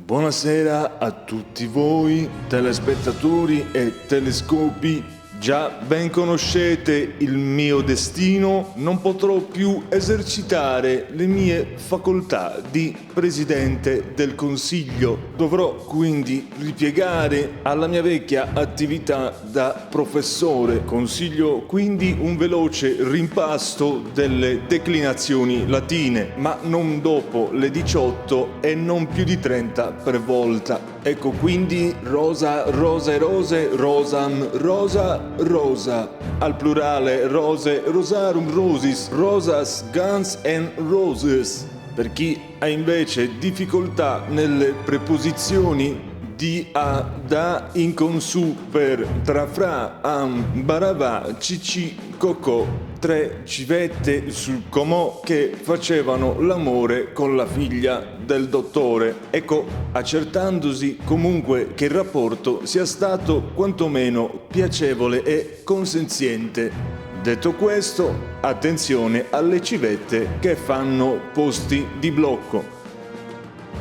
Buonasera a tutti voi, telespettatori e telescopi. Già ben conoscete il mio destino, non potrò più esercitare le mie facoltà di Presidente del Consiglio. Dovrò quindi ripiegare alla mia vecchia attività da professore. Consiglio quindi un veloce rimpasto delle declinazioni latine, ma non dopo le 18 e non più di 30 per volta. Ecco quindi rosa, rose, rose, rosam, rosa, rosa. Al plurale rose, rosarum, rosis, rosas, guns and roses. Per chi ha invece difficoltà nelle preposizioni di, a, da, in, con, su, per, tra, fra, am, baravà, cici, cocò, tre civette sul comò che facevano l'amore con la figlia del dottore. Ecco, accertandosi comunque che il rapporto sia stato quantomeno piacevole e consenziente. Detto questo, attenzione alle civette che fanno posti di blocco.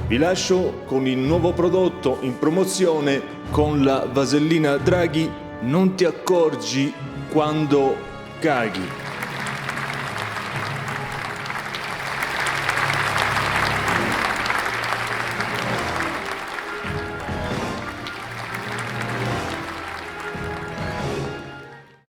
Vi lascio con il nuovo prodotto in promozione con la vasellina Draghi. Non ti accorgi quando caghi.